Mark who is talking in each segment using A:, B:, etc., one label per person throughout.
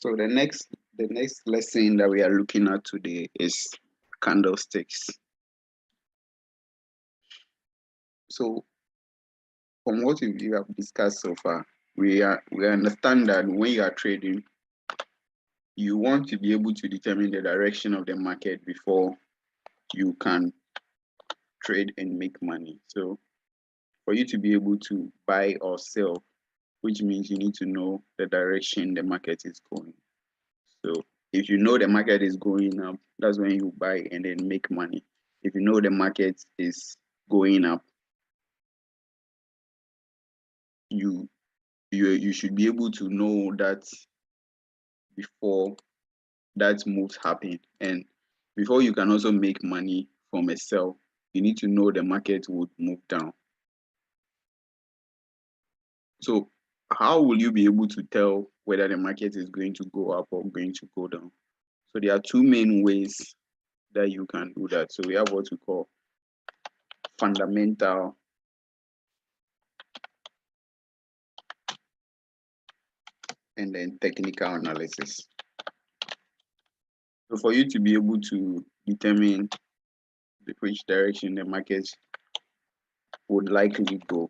A: So the next lesson that we are looking at today is candlesticks. So from what we have discussed so far, we understand that when you are trading, you want to be able to determine the direction of the market before you can trade and make money. So for you to be able to buy or sell, which means you need to know the direction the market is going. So if you know the market is going up, that's when you buy and then make money. If you know the market is going up, you should be able to know that before that moves happen. And before you can also make money from a sell, you need to know the market would move down. So how will you be able to tell whether the market is going to go up or going to go down? So there are two main ways that you can do that. So we have what we call fundamental and then technical analysis. So for you to be able to determine which direction the market would likely go,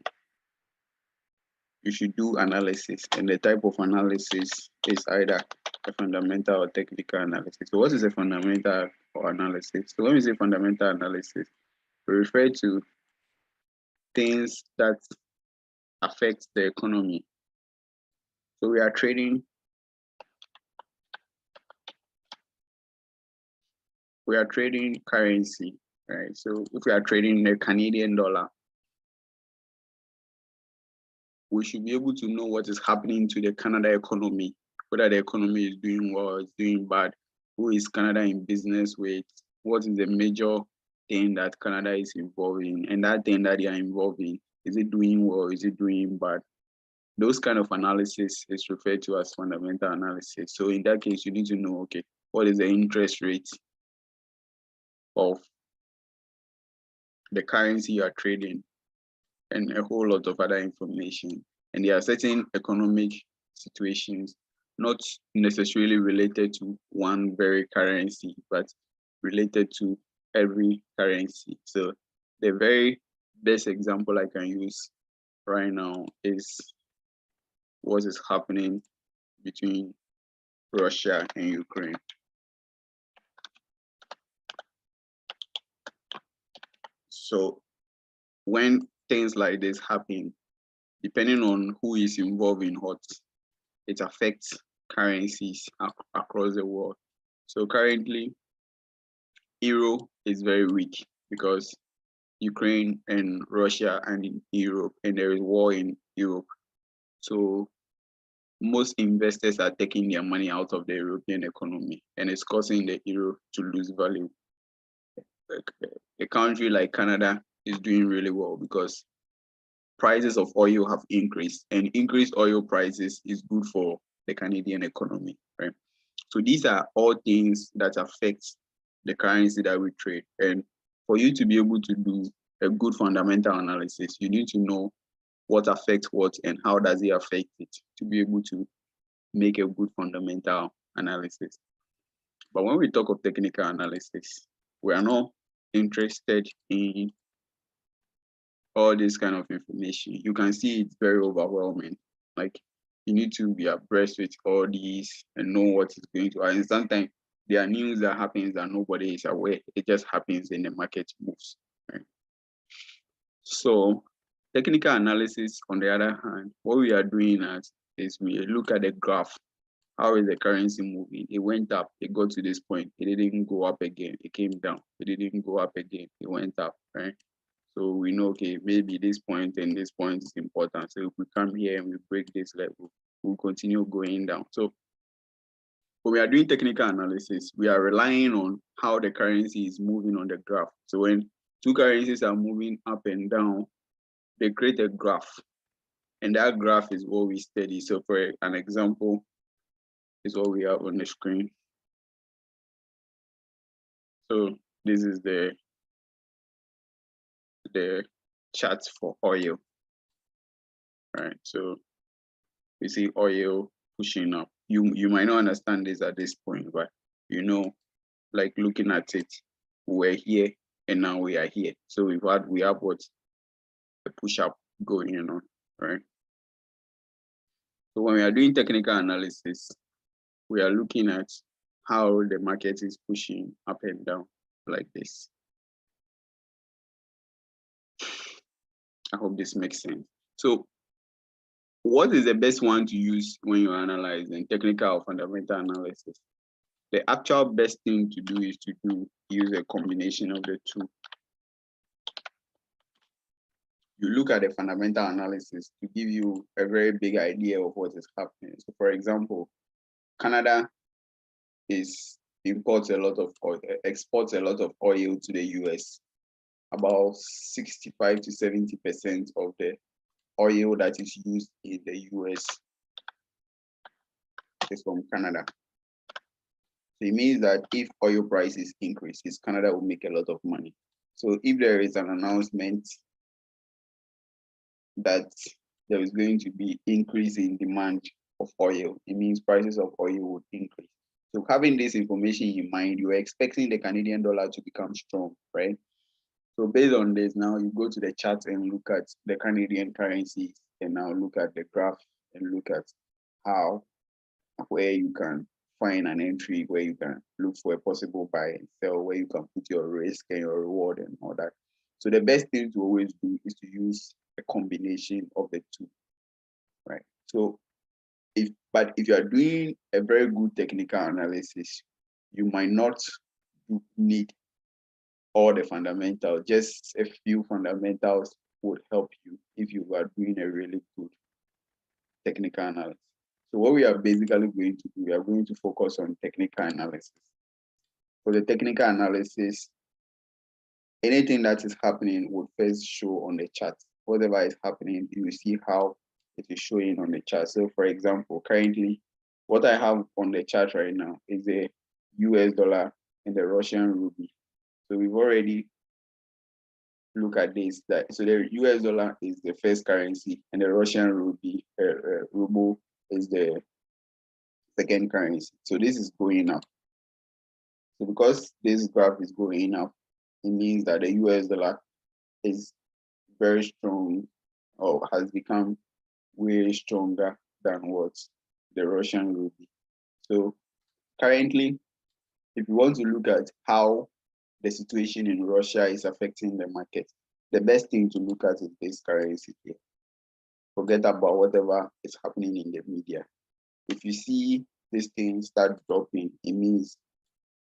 A: you should do analysis, and the type of analysis is either a fundamental or technical analysis. So what is a fundamental or analysis? So when we say fundamental analysis, we refer to things that affect the economy. So we are trading currency, right? So if we are trading the Canadian dollar, we should be able to know what is happening to the Canada economy, whether the economy is doing well, it's doing bad, who is Canada in business with, what is the major thing that Canada is involved in, and that thing that they are involved in, is it doing well, is it doing bad? Those kind of analysis is referred to as fundamental analysis. So in that case, you need to know, okay, what is the interest rate of the currency you are trading, and a whole lot of other information. And there are certain economic situations not necessarily related to one very currency, but related to every currency. So the very best example I can use right now is what is happening between Russia and Ukraine. So when things like this happen, depending on who is involved in what, it affects currencies across the world. So currently, euro is very weak because Ukraine and Russia and in Europe, and there is war in Europe. So most investors are taking their money out of the European economy, and it's causing the euro to lose value. A country like Canada is doing really well because prices of oil have increased, and increased oil prices is good for the Canadian economy, right? So these are all things that affect the currency that we trade. And for you to be able to do a good fundamental analysis, you need to know what affects what and how does it affect it to be able to make a good fundamental analysis. But when we talk of technical analysis, we are not interested in all this kind of information. You can see it's very overwhelming. Like you need to be abreast with all these and know what is going to happen. And sometimes there are news that happens that nobody is aware. It just happens and the market moves. Right? So technical analysis, on the other hand, what we are doing is we look at the graph. How is the currency moving? It went up, it got to this point, it didn't go up again, it came down, it didn't go up again, it went up, right? So we know, okay, maybe this point and this point is important. So if we come here and we break this level, we'll continue going down. So when we are doing technical analysis, we are relying on how the currency is moving on the graph. So when two currencies are moving up and down, they create a graph. And that graph is what we study. So for an example, is what we have on the screen. So this is the charts for oil, right? So we see oil pushing up. You might not understand this at this point, but like looking at it, we're here and now we are here. So we have what a push up going on, right? So when we are doing technical analysis, we are looking at how the market is pushing up and down like this. I hope this makes sense. So what is the best one to use when you're analyzing technical or fundamental analysis? The actual best thing to do is to use a combination of the two. You look at the fundamental analysis to give you a very big idea of what is happening. So for example, Canada exports a lot of oil to the US. About 65 to 70% of the oil that is used in the US is from Canada. So it means that if oil prices increases, Canada will make a lot of money. So if there is an announcement that there is going to be increase in demand of oil, it means prices of oil would increase. So having this information in mind, you are expecting the Canadian dollar to become strong, right? So based on this, now you go to the chart and look at the Canadian currencies and now look at the graph and look at where you can find an entry, where you can look for a possible buy and sell, where you can put your risk and your reward and all that. So the best thing to always do is to use a combination of the two, right? So if you are doing a very good technical analysis, you might not need all the fundamentals. Just a few fundamentals would help you if you are doing a really good technical analysis. So what we are basically going to do, we are going to focus on technical analysis. For the technical analysis, anything that is happening would first show on the chart. Whatever is happening, you will see how it is showing on the chart. So for example, currently, what I have on the chart right now is the US dollar and the Russian ruble. So we've already looked at this. So the US dollar is the first currency and the Russian ruble is the second currency. So this is going up. So because this graph is going up, it means that the US dollar is very strong or has become way stronger than what the Russian ruble. So currently, if you want to look at how the situation in Russia is affecting the market, the best thing to look at is this currency here. Forget about whatever is happening in the media. If you see this thing start dropping, it means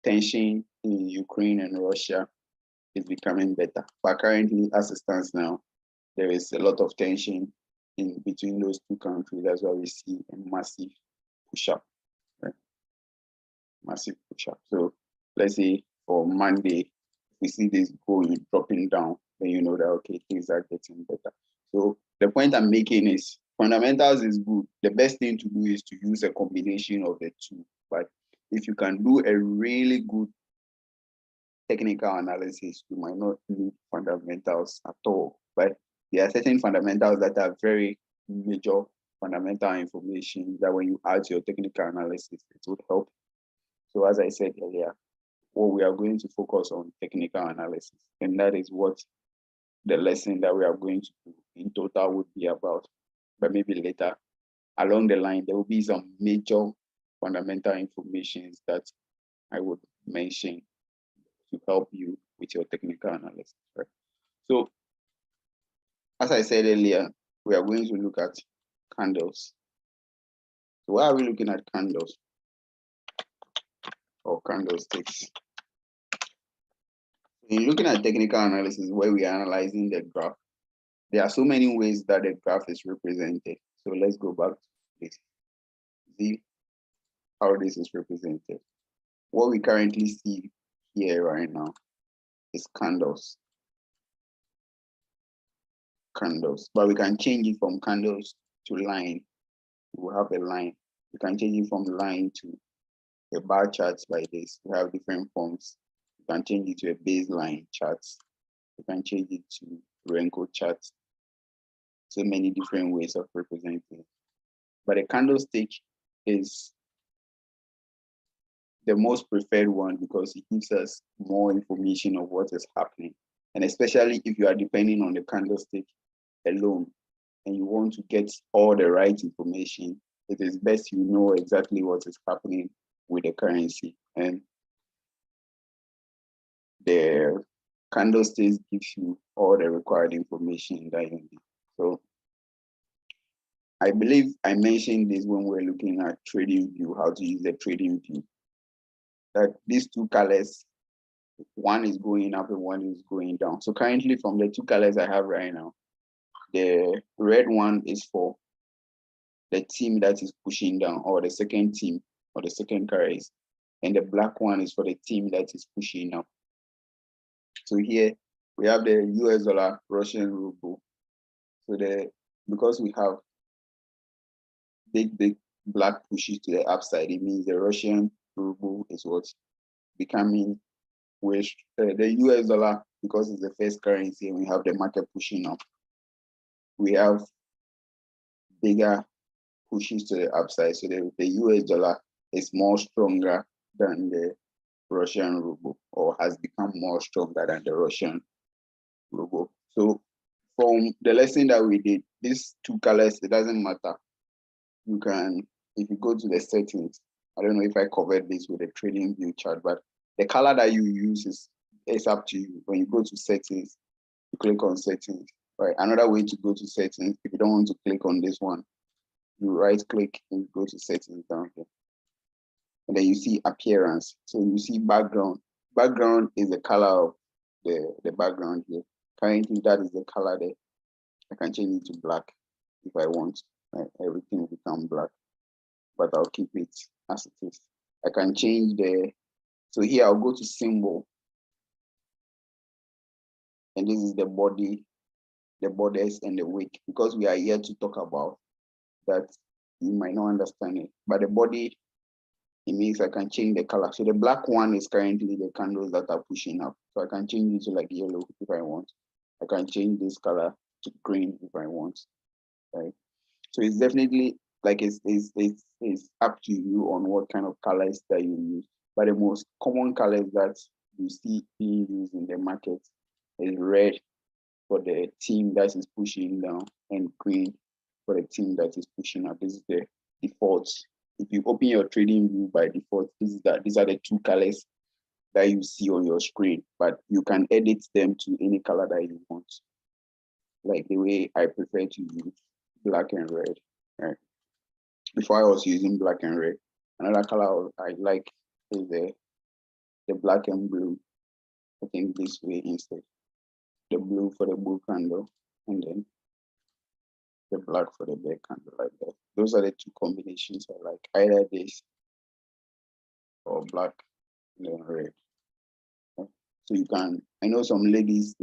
A: tension in Ukraine and Russia is becoming better. But currently, as it stands now, there is a lot of tension in between those two countries. That's why we see a massive push up, right? Massive push up. So let's say for Monday, we see this dropping down, then you know that okay, things are getting better. So the point I'm making is fundamentals is good. The best thing to do is to use a combination of the two. But if you can do a really good technical analysis, you might not need fundamentals at all. But there are certain fundamentals that are very major fundamental information that when you add to your technical analysis, it would help. So as I said earlier, what we are going to focus on technical analysis, and that is what the lesson that we are going to do in total would be about. But maybe later along the line, there will be some major fundamental information that I would mention to help you with your technical analysis, right? So as I said earlier, we are going to look at candles. So why are we looking at candles or candlesticks? In looking at technical analysis, where we are analyzing the graph, there are so many ways that the graph is represented. So let's go back to this. See how this is represented. What we currently see here right now is candles. But we can change it from candles to line. We have a line. We can change it from line to a bar chart like this. We have different forms. You can change it to a baseline chart. You can change it to Renko chart. So many different ways of representing. But a candlestick is the most preferred one because it gives us more information of what is happening. And especially if you are depending on the candlestick alone and you want to get all the right information, it is best you know exactly what is happening with the currency. And the candlesticks gives you all the required information that you need. So I believe I mentioned this when we're looking at trading view, how to use the trading view. That these two colors, one is going up and one is going down. So currently from the two colors I have right now, the red one is for the team that is pushing down, or the second team, or the second carries, and the black one is for the team that is pushing up. So here we have the US dollar, Russian ruble. So because we have big black pushes to the upside, it means the Russian ruble is what's becoming with the US dollar, because it's the first currency and we have the market pushing up. We have bigger pushes to the upside. So the US dollar is more stronger than the Russian ruble, or has become more stronger than the Russian ruble. So from the lesson that we did, these two colors, it doesn't matter. You can, if you go to the settings, I don't know if I covered this with the trading view chart, but the color that you use is up to you. When you go to settings, you click on settings, right? Another way to go to settings, if you don't want to click on this one, you right click and go to settings down here. And then you see appearance. So you see background. Background is the color of the background here. Currently, that is the color there. I can change it to black if I want. Right? Everything will become black, but I'll keep it as it is. I can change so here I'll go to symbol. And this is the body, the borders, and the wick, because we are here to talk about that. You might not understand it, but the body, it means I can change the color. So the black one is currently the candles that are pushing up. So I can change it to like yellow if I want. I can change this color to green if I want, right? So it's definitely like it's up to you on what kind of colors that you use. But the most common colors that you see being used in the market is red for the team that is pushing down and green for the team that is pushing up. This is the default. If you open your trading view by default, these are the two colors that you see on your screen, but you can edit them to any color that you want. Like the way I prefer to use black and red. Right? Before I was using black and red. Another color I like is the black and blue. I think this way instead. The blue for the bull candle, and then the black for the bear candle, like that. Those are the two combinations I like, either this or black and then red. Okay. So you can, I know some ladies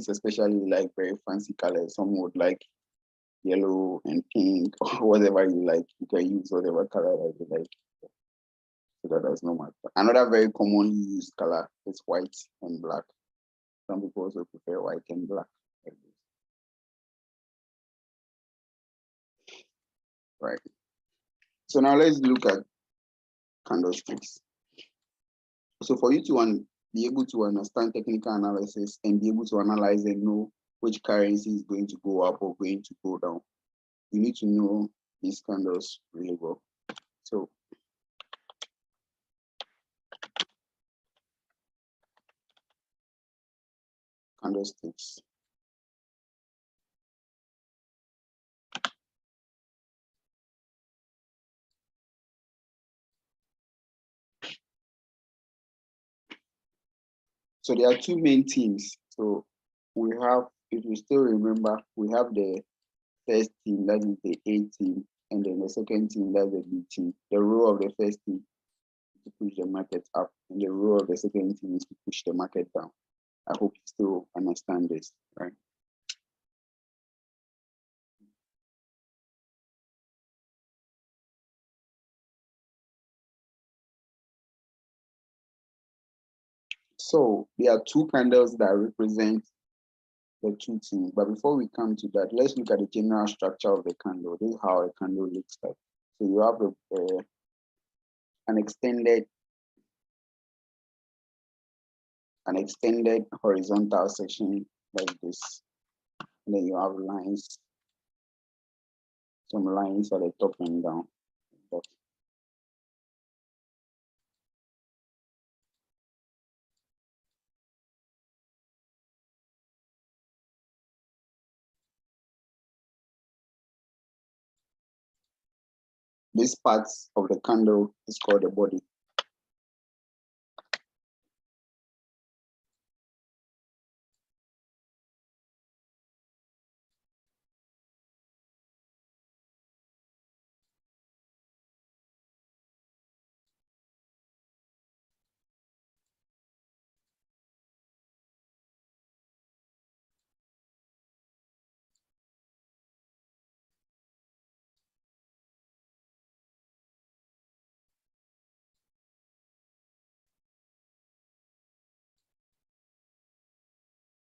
A: especially like very fancy colors. Some would like yellow and pink or whatever you like. You can use whatever color that you like. So that does not matter. Another very commonly used color is white and black. Some people also prefer white and black. Like this. Right. So now let's look at candlesticks. So for you to be able to understand technical analysis and be able to analyze and know which currency is going to go up or going to go down, you need to know these candles really well. So candlesticks. So there are two main teams. So we have, if you still remember, we have the first team, that is the A team, and then the second team, that's the B team. The role of the first team is to push the market up, and the role of the second team is to push the market down. I hope you still understand this, right? So there are two candles that represent the two teams. But before we come to that, let's look at the general structure of the candle. This is how a candle looks like. So you have an extended horizontal section like this. And then you have lines, some lines at the top and down. This part of the candle is called the body.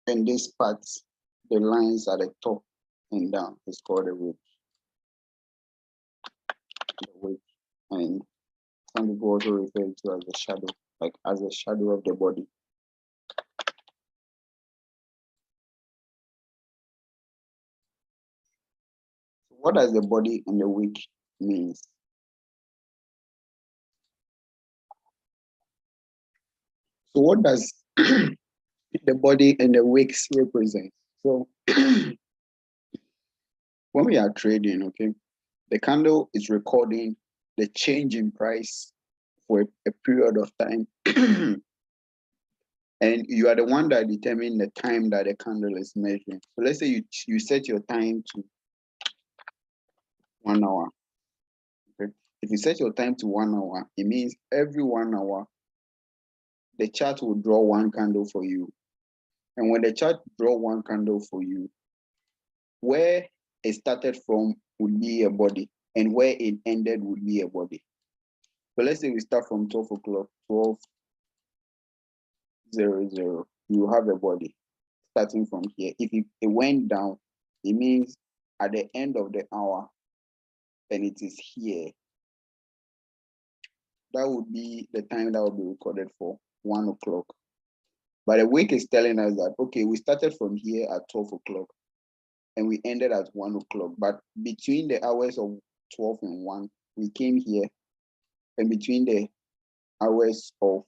A: And this part, the lines at the top and down, is called the wedge. And some people also refer to as the shadow, like as a shadow of the body. So what does the body and the wick means? So what does the body and the wicks represent? So when we are trading, okay, the candle is recording the change in price for a period of time. And you are the one that determines the time that the candle is measuring. So let's say you set your time to 1 hour. Okay. If you set your time to 1 hour, it means every 1 hour, the chart will draw one candle for you. And when the chart draw one candle for you, where it started from would be a body, and where it ended would be a body. So let's say we start from 12 o'clock, 12:00, you have a body starting from here. If it went down, it means at the end of the hour, and it is here, that would be the time that will be recorded for 1 o'clock. But the week is telling us that, okay, we started from here at 12 o'clock and we ended at 1 o'clock. But between the hours of 12 and 1, we came here, and between the hours of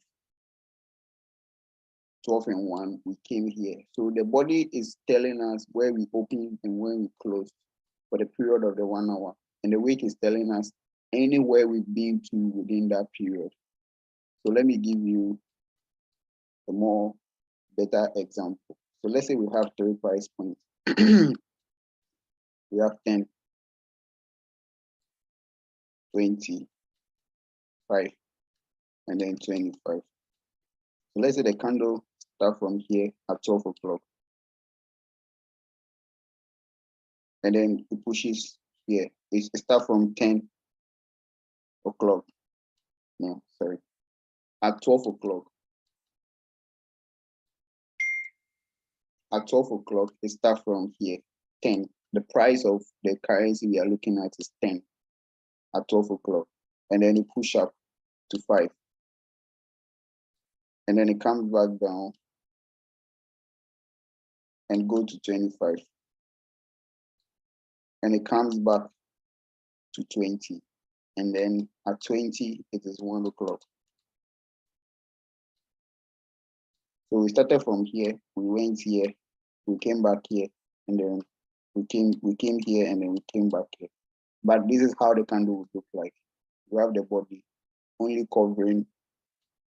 A: 12 and 1, we came here. So the body is telling us where we opened and when we closed for the period of the 1 hour. And the week is telling us anywhere we've been to within that period. So let me give you a more better example. So let's say we have 3 price points. We have 10, 20, 5, and then 25. So let's say the candle start from here at 12 o'clock. And then it pushes here. It starts from 10 o'clock. No, sorry. At 12 o'clock. At 12 o'clock, it starts from here, 10. The price of the currency we are looking at is 10 at 12 o'clock. And then it push up to 5. And then it comes back down and go to 25. And it comes back to 20. And then at 20, it is 1 o'clock. So we started from here, we went here, we came back here, and then we came here, and then we came back here. But this is how the candle would look like. We have the body only covering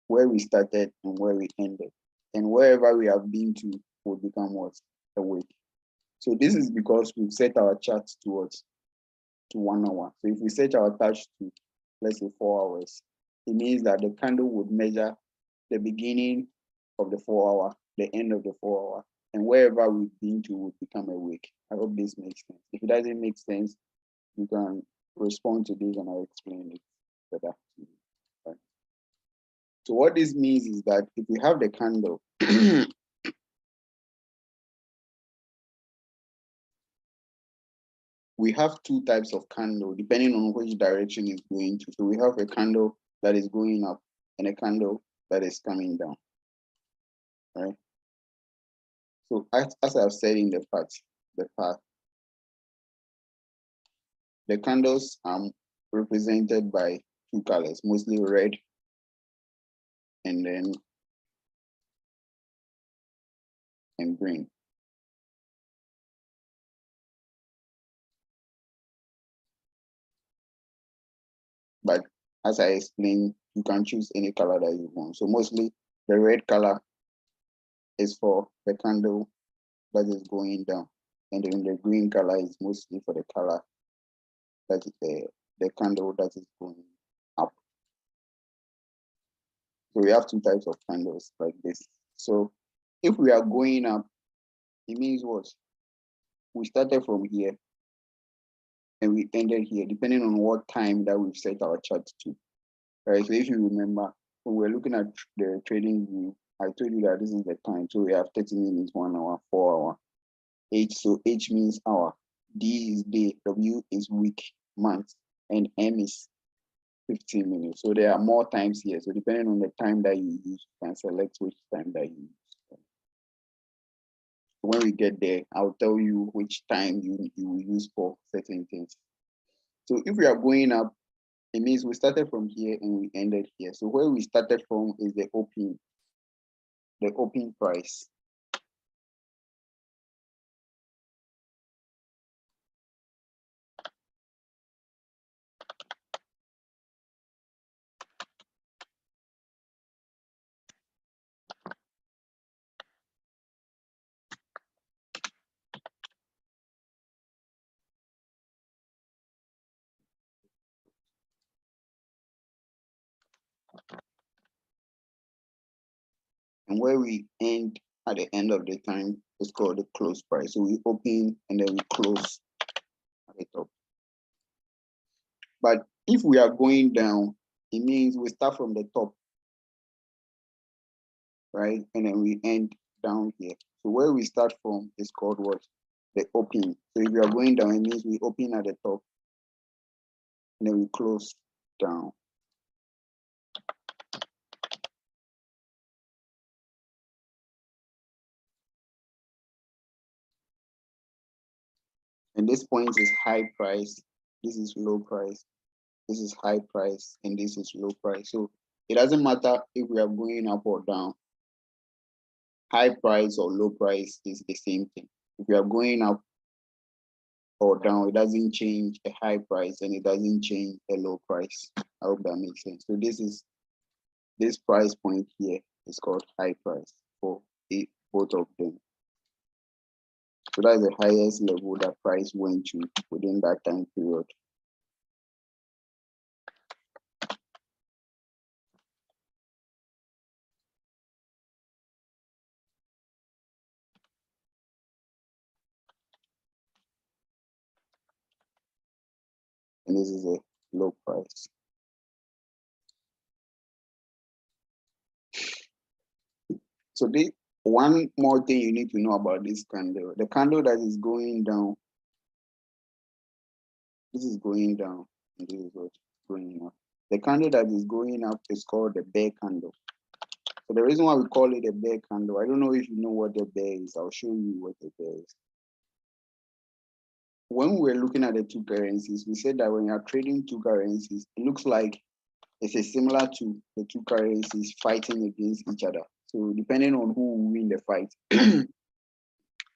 A: where we started and where we ended. And wherever we have been to will become what? A week. So this is because we've set our chart towards to 1 hour. So if we set our chart to, let's say, 4 hours, it means that the candle would measure the beginning of the 4 hour, the end of the 4 hour, and wherever we've been to would become a week. I hope this makes sense. If it doesn't make sense, you can respond to this and I'll explain it better. Right. So what this means is that if we have the candle, we have two types of candle depending on which direction it's going to. So we have a candle that is going up and a candle that is coming down, right? So as I've said in the past, the candles are represented by two colors, mostly red and green. But as I explained, you can choose any color that you want. So mostly the red color is for the candle that is going down, and then the green color is mostly for the color that is the candle that is going up. So we have two types of candles like this. So if we are going up, it means what? We started from here and we ended here, depending on what time that we've set our chart to. Right. So if you remember, when we're looking at the trading view, I told you that this is the time. So we have 30 minutes, 1 hour, 4 hour. H, so H means hour, D is day, W is week, month, and M is 15 minutes. So there are more times here. So depending on the time that you use, you can select which time that you use. When we get there, I'll tell you which time you will use for certain things. So if we are going up, it means we started from here and we ended here. So where we started from is the open price. And where we end at the end of the time is called the close price. So we open and then we close at the top. But if we are going down, it means we start from the top, right? And then we end down here. So where we start from is called what? The open. So if we are going down, it means we open at the top and then we close down. And this point is high price, this is low price, this is high price, and this is low price. So it doesn't matter if we are going up or down. High price or low price is the same thing. If we are going up or down, it doesn't change a high price and it doesn't change a low price. I hope that makes sense. So this price point here is called high price for both of them. So that's the highest level that price went to within that time period. And this is a low price. So one more thing you need to know about this candle. The candle that is going down, this is going down, and this is what's going up. The candle that is going up is called the bear candle. So the reason why we call it a bear candle, I don't know if you know what the bear is. I'll show you what the bear is. When we're looking at the two currencies, we said that when you're trading two currencies, it looks like it's similar to the two currencies fighting against each other. So depending on who will win the fight,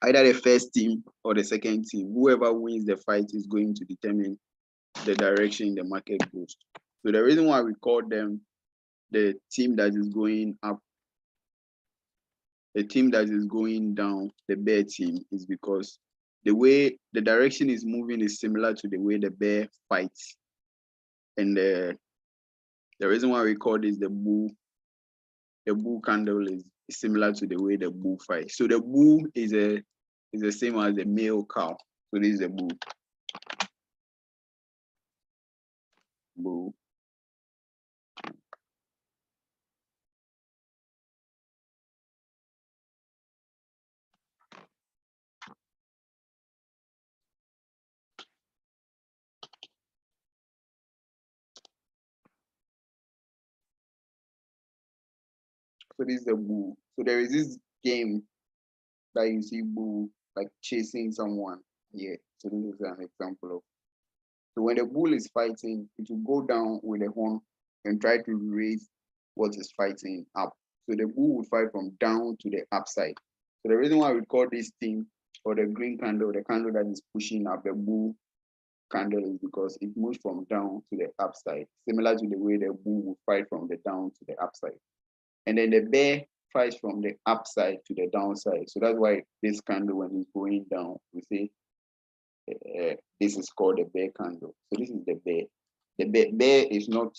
A: either the first team or the second team, whoever wins the fight is going to determine the direction the market goes. So the reason why we call them the team that is going up, the team that is going down, the bear team, is because the way the direction is moving is similar to the way the bear fights. And the reason why we call this the bull candle is similar to the way the bull fights. So the bull is the same as the male cow. So this is the bull. Bull. So this is the bull. So there is this game that you see bull like chasing someone here. So this is an example of. So when the bull is fighting, it will go down with the horn and try to raise what is fighting up. So the bull would fight from down to the upside. So the reason why we call this thing, or the green candle, the candle that is pushing up, the bull candle, is because it moves from down to the upside, similar to the way the bull would fight from the down to the upside. And then the bear fights from the upside to the downside. So that's why this candle, when it's going down, we say this is called the bear candle. So this is the bear. The bear is not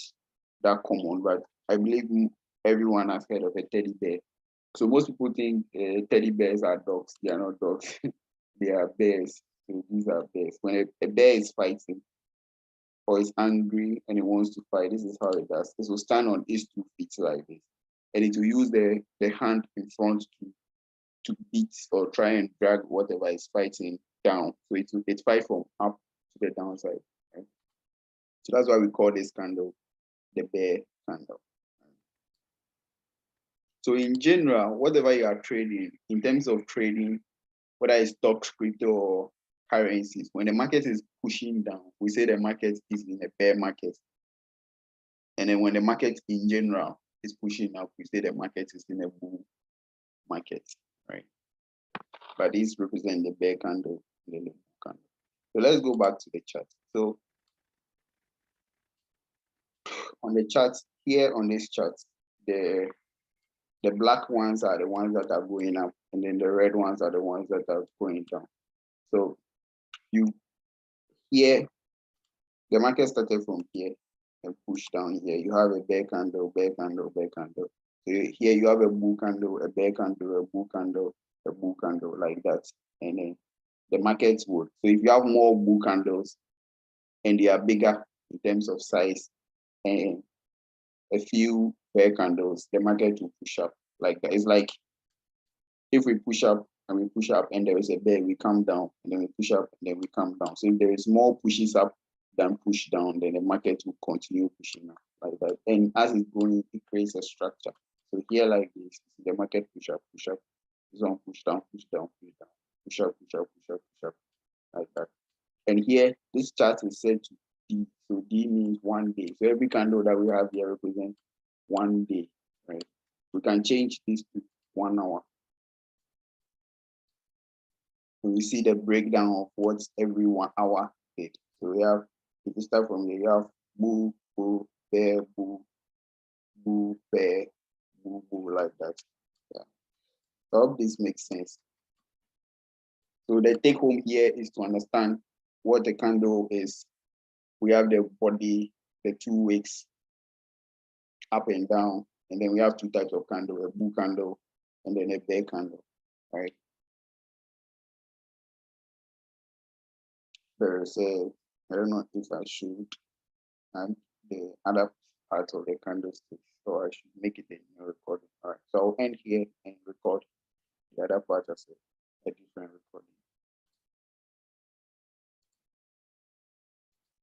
A: that common, but I believe everyone has heard of a teddy bear. So most people think teddy bears are dogs. They are not dogs. They are bears. So these are bears. When a bear is fighting or is angry and it wants to fight, this is how it does. It will stand on its 2 feet like this, and it will use the hand in front to beat or try and drag whatever is fighting down. So it fight from up to the downside. Right? So that's why we call this candle the bear candle. So in general, whatever you are trading, in terms of trading, whether it's stocks, crypto, or currencies, when the market is pushing down, we say the market is in a bear market. And then when the market in general is pushing up, we say the market is in a bull market, right? But these represent the bear candle and the bull candle. So let's go back to the chart. So on the chart here, on this chart, the black ones are the ones that are going up, and then the red ones are the ones that are going down. So here, the market started from here and pushed down here. You have a bear candle, bear candle, bear candle. So here you have a bull candle, a bear candle, a bull candle, a bull candle, like that. And then the markets would. So if you have more bull candles and they are bigger in terms of size and a few bear candles, the market will push up like that. It's like if we push up and we push up and there is a bear, we come down, and then we push up and then we come down. So if there is more pushes up than push down, then the market will continue pushing up like that. And as it's going, it creates a structure. So here like this, the market push up, this one push down, push down, push down, push up, push up, push up, push up, like that. And here, this chart is set to D. So D means 1 day. So every candle that we have here represents 1 day, right? We can change this to 1 hour. So we see the breakdown of what every 1 hour did. So we have, if you start from there, you have bull, bull, bear, bull, bull, bear, bull, bull, like that. Yeah. So I hope this makes sense. So the take home here is to understand what the candle is. We have the body, the 2 wicks, up and down, and then we have 2 types of candle, a bull candle and then a bear candle, right? There's a, I don't know if I should add the other part of the candlestick, so I should make it a new recording. All right, so I'll end here and record the other part as a different recording.